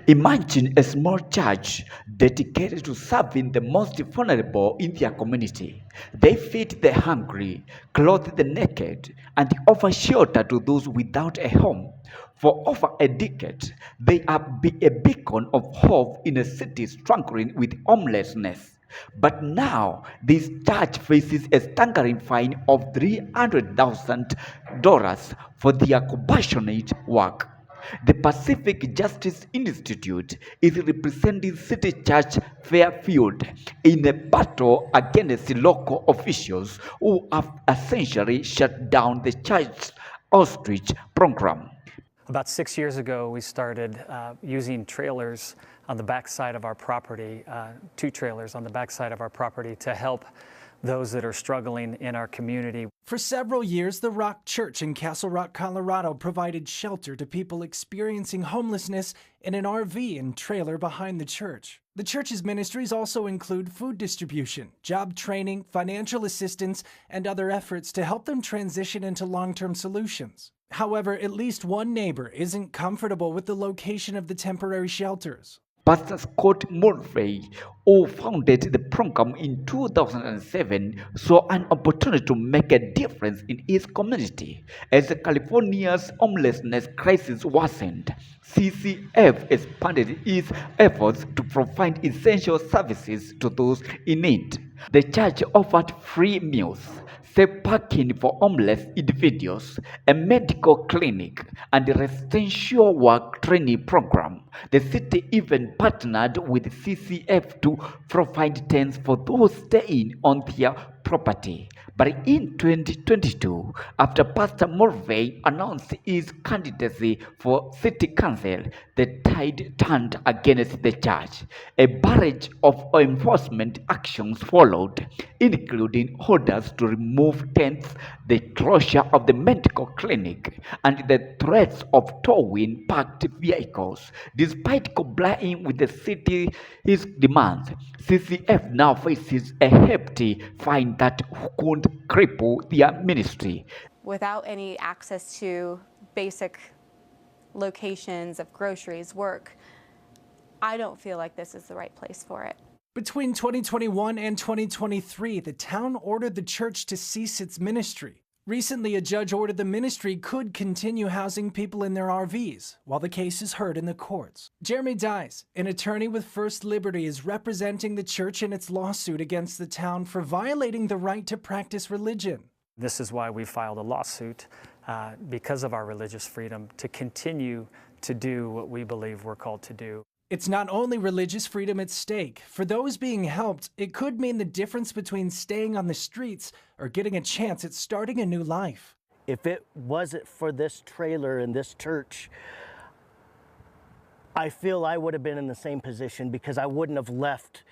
Imagine a small church dedicated to serving the most vulnerable in their community. They feed the hungry, clothe the naked, and offer shelter to those without a home. For over a decade, they have been a beacon of hope in a city struggling with homelessness. But now, this church faces a staggering fine of $300,000 for their compassionate work. The Pacific Justice Institute is representing City Church Fairfield in a battle against local officials who have essentially shut down the church's outreach program. About 6 years ago, we started using trailers on the backside of our property, 2 trailers on the backside of our property to help those that are struggling in our community. For several years, the Rock Church in Castle Rock, Colorado provided shelter to people experiencing homelessness in an RV and trailer behind the church. The church's ministries also include food distribution, job training, financial assistance, and other efforts to help them transition into long-term solutions. However, at least one neighbor isn't comfortable with the location of the temporary shelters. Pastor Scott Murphy, who founded the program in 2007, saw an opportunity to make a difference in his community. As California's homelessness crisis worsened, CCF expanded its efforts to provide essential services to those in need. The church offered free meals, safe parking for homeless individuals, a medical clinic, and a residential work training program. The city even partnered with CCF to provide tents for those staying on their property. But in 2022, after Pastor Murphy announced his candidacy for city council, the tide turned against the church. A barrage of enforcement actions followed, including orders to remove tents, the closure of the medical clinic, and the threats of towing parked vehicles. Despite complying with the city's demands, CCF now faces a hefty fine that could cripple their ministry. Without any access to basic locations of groceries, work, I don't feel like this is the right place for it. Between 2021 and 2023, the town ordered the church to cease its ministry. Recently, a judge ordered the ministry could continue housing people in their RVs while the case is heard in the courts. Jeremy Dice, an attorney with First Liberty, is representing the church in its lawsuit against the town for violating the right to practice religion. This is why we filed a lawsuit because of our religious freedom to continue to do what we believe we're called to do. It's not only religious freedom at stake. For those being helped, it could mean the difference between staying on the streets or getting a chance at starting a new life. If it wasn't for this trailer and this church, I feel I would have been in the same position because I wouldn't have left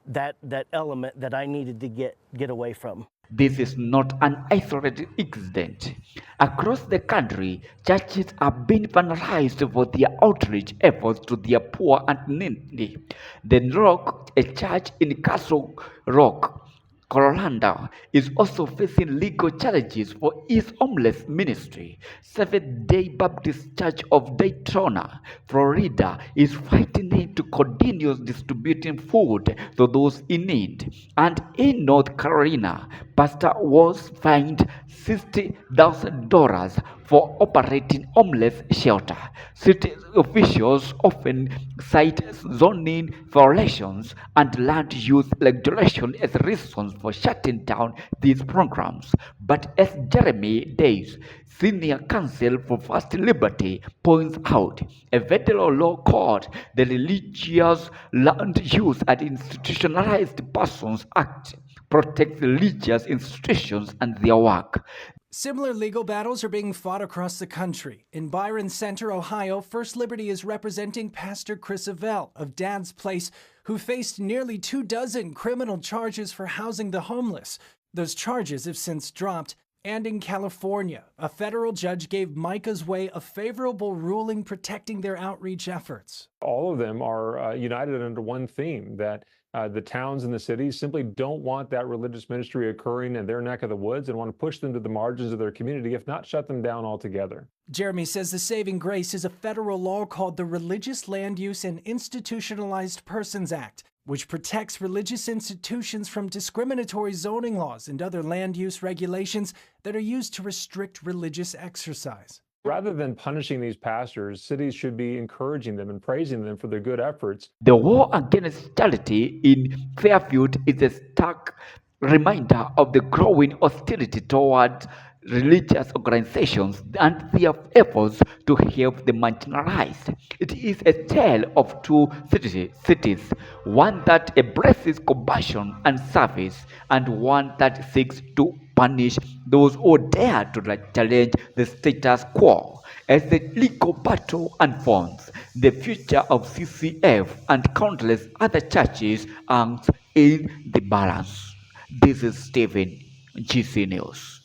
that element that I needed to get away from. This is not an isolated incident. Across the country, churches are being vandalized for their outreach efforts to their poor and needy. The Rock, a church in Castle Rock, Colorado, is also facing legal challenges for its homeless ministry. Seventh-day Baptist Church of Daytona, Florida, is fighting to continue distributing food to those in need. And in North Carolina, pastor was fined $60,000 for operating homeless shelter. City officials often cite zoning violations and land use regulation as reasons for shutting down these programs. But as Jeremy Days, senior counsel for First Liberty, points out, a federal law called the Religious Land Use and Institutionalized Persons Act protects religious institutions and their work. Similar legal battles are being fought across the country. In Byron Center, Ohio, First Liberty is representing Pastor Chris Avell of Dad's Place, who faced nearly 24 criminal charges for housing the homeless. Those charges have since dropped. And in California, a federal judge gave Micah's Way a favorable ruling protecting their outreach efforts. All of them are united under one theme, that the towns and the cities simply don't want that religious ministry occurring in their neck of the woods and want to push them to the margins of their community, if not shut them down altogether. Jeremy says the saving grace is a federal law called the Religious Land Use and Institutionalized Persons Act, which protects religious institutions from discriminatory zoning laws and other land use regulations that are used to restrict religious exercise. Rather than punishing these pastors, cities should be encouraging them and praising them for their good efforts. The war against charity in Fairfield is a stark reminder of the growing hostility toward religious organizations and their efforts to help the marginalized. It is a tale of two cities, one that embraces compassion and service, and one that seeks to punish those who dare to challenge the status quo. As the legal battle unfolds, the future of CCF and countless other churches hangs in the balance. This is Stephen, GC News.